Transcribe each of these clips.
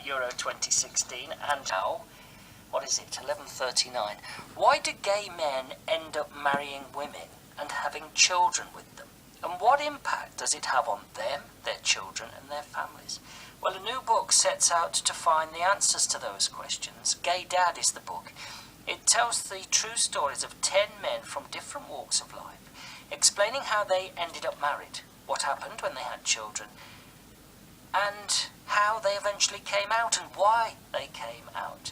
Euro 2016, and now, what is it, 11:39. Why do gay men end up marrying women and having children with them? And what impact does it have on them, their children, and their families? Well, a new book sets out to find the answers to those questions. Gay Dad is the book. It tells the true stories of 10 men from different walks of life, explaining how they ended up married, what happened when they had children, and how they eventually came out and why they came out.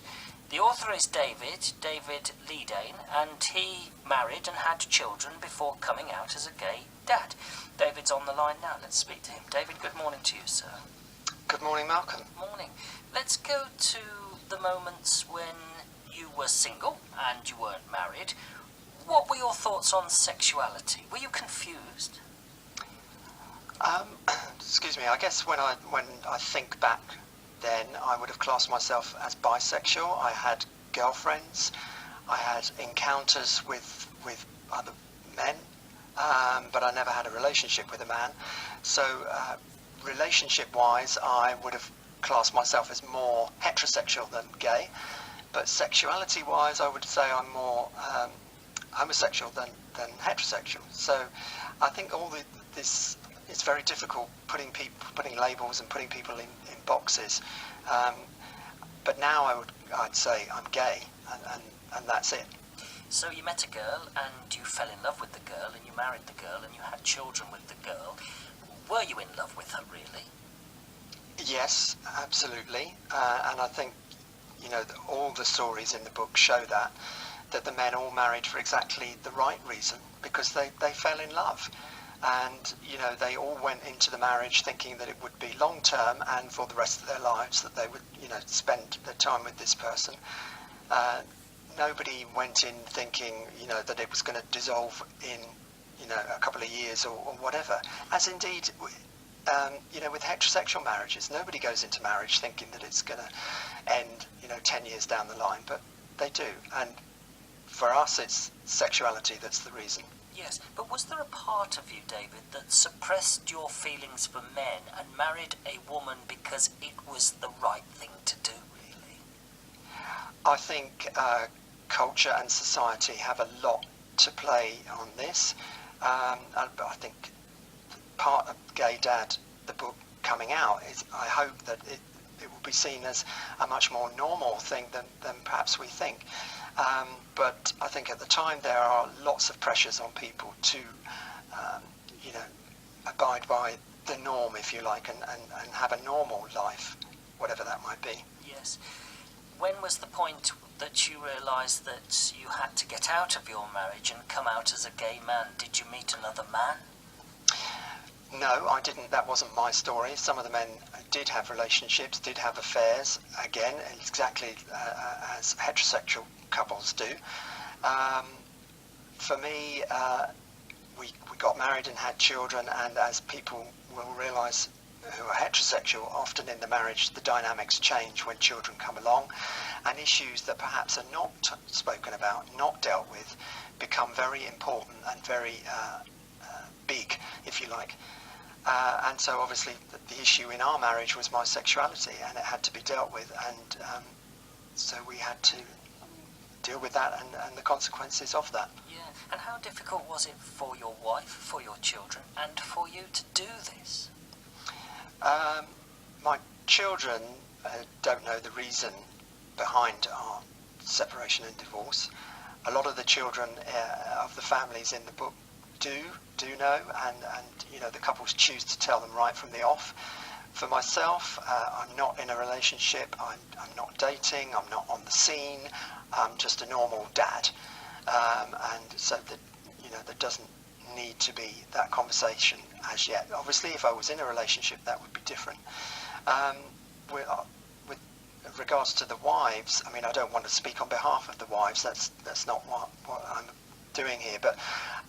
The author is David Ledain, and he married and had children before coming out as a gay dad. David's on the line now. Let's speak to him. David, good morning to you, sir. Good morning, Malcolm. Morning. Let's go to the moments when you were single and you weren't married. What were your thoughts on sexuality? Were you confused? Excuse me. I guess when I think back, then I would have classed myself as bisexual. I had girlfriends. I had encounters with other men, but I never had a relationship with a man. So relationship-wise, I would have classed myself as more heterosexual than gay. But sexuality-wise, I would say I'm more homosexual than heterosexual. So I think this it's very difficult putting labels and putting people in boxes. But now I'd say I'm gay, and that's it. So you met a girl and you fell in love with the girl and you married the girl and you had children with the girl. Were you in love with her, really? Yes, absolutely. And I think, all the stories in the book show that the men all married for exactly the right reason, because they fell in love. And, they all went into the marriage thinking that it would be long-term and for the rest of their lives, that they would, spend their time with this person. Nobody went in thinking, that it was going to dissolve in, a couple of years or whatever. As indeed, with heterosexual marriages, nobody goes into marriage thinking that it's going to end, 10 years down the line, but they do. And for us, it's sexuality that's the reason. Yes, but was there a part of you, David, that suppressed your feelings for men and married a woman because it was the right thing to do, really? I think culture and society have a lot to play on this. I think part of Gay Dad, the book coming out, is I hope that it will be seen as a much more normal thing than perhaps we think. But I think at the time there are lots of pressures on people to, abide by the norm, if you like, and have a normal life, whatever that might be. Yes. When was the point that you realised that you had to get out of your marriage and come out as a gay man? Did you meet another man? No, I didn't. That wasn't my story. Some of the men did have relationships, did have affairs, again, exactly as heterosexual couples do. For me, we got married and had children, and as people will realise who are heterosexual, often in the marriage the dynamics change when children come along, and issues that perhaps are not spoken about, not dealt with, become very important and very big, if you like. And so obviously the issue in our marriage was my sexuality, and it had to be dealt with, and so we had to deal with that and the consequences of that. Yeah, and how difficult was it for your wife, for your children, and for you to do this? My children don't know the reason behind our separation and divorce. A lot of the children of the families in the book do know, and the couples choose to tell them right from the off. For myself, I'm not in a relationship, I'm not dating, I'm not on the scene, I'm just a normal dad, and so that there doesn't need to be that conversation as yet. Obviously, if I was in a relationship, that would be different. With regards to the wives, I mean, I don't want to speak on behalf of the wives, that's not what I'm doing here, but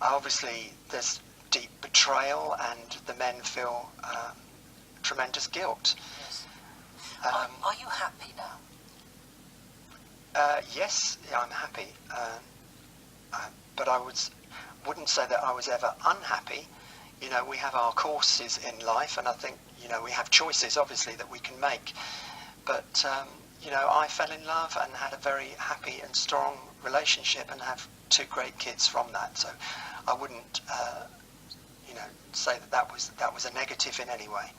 obviously there's deep betrayal and the men feel tremendous guilt. Yes. Are you happy now? Yes, I'm happy, but I wouldn't say that I was ever unhappy. We have our courses in life, and I think we have choices obviously that we can make, But you know, I fell in love and had a very happy and strong relationship, and have 2 great kids from that. So I wouldn't, you know, say that was a negative in any way.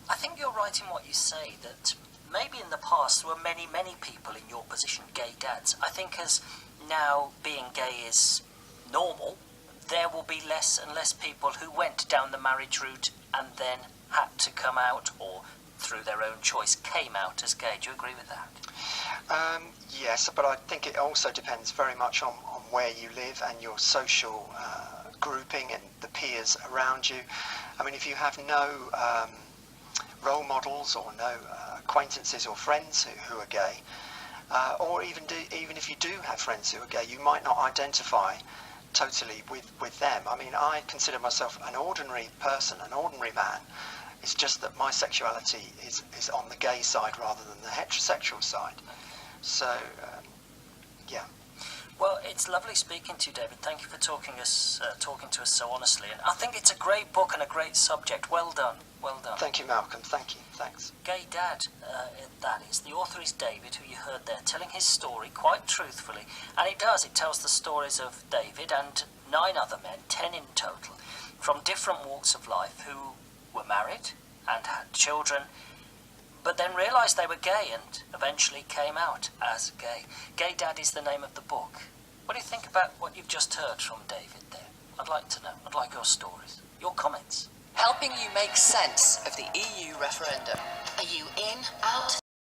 I think you're right in what you say, that maybe in the past there were many, many people in your position, gay dads. I think as now being gay is normal, there will be less and less people who went down the marriage route and then had to come out, or through their own choice came out as gay. Do you agree with that? Yes, but I think it also depends very much on where you live and your social grouping and the peers around you. I mean, if you have no role models or no acquaintances or friends who are gay, or even if you do have friends who are gay, you might not identify totally with them. I mean, I consider myself an ordinary person, an ordinary man. It's just that my sexuality is on the gay side rather than the heterosexual side. So, yeah. Well, it's lovely speaking to you, David. Thank you for talking to us so honestly. And I think it's a great book and a great subject. Well done. Well done. Thank you, Malcolm. Thank you. Thanks. Gay Dad, that is. The author is David, who you heard there, telling his story quite truthfully. And it tells the stories of David and 9 other men, 10 in total, from different walks of life, who were married and had children, but then realised they were gay and eventually came out as gay. Gay Dad is the name of the book. What do you think about what you've just heard from David there? I'd like to know. I'd like your stories, your comments. Helping you make sense of the EU referendum. Are you in, out?